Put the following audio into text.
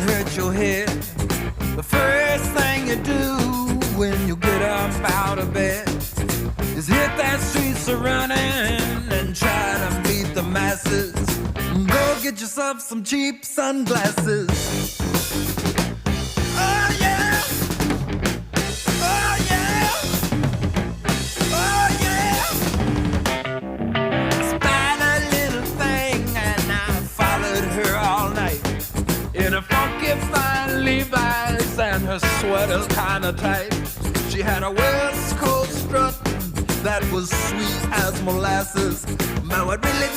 hurt your head. The first thing you do when you get up out of bed is hit that streets a running and try to beat the masses. Go get yourself some cheap sunglasses. Oh yeah, oh yeah, oh yeah. Spied a little thing and I followed her all night in a funky fine Levi's and her sweater's kinda tight. She had a West Coast strut that was sweet as molasses. Man, what really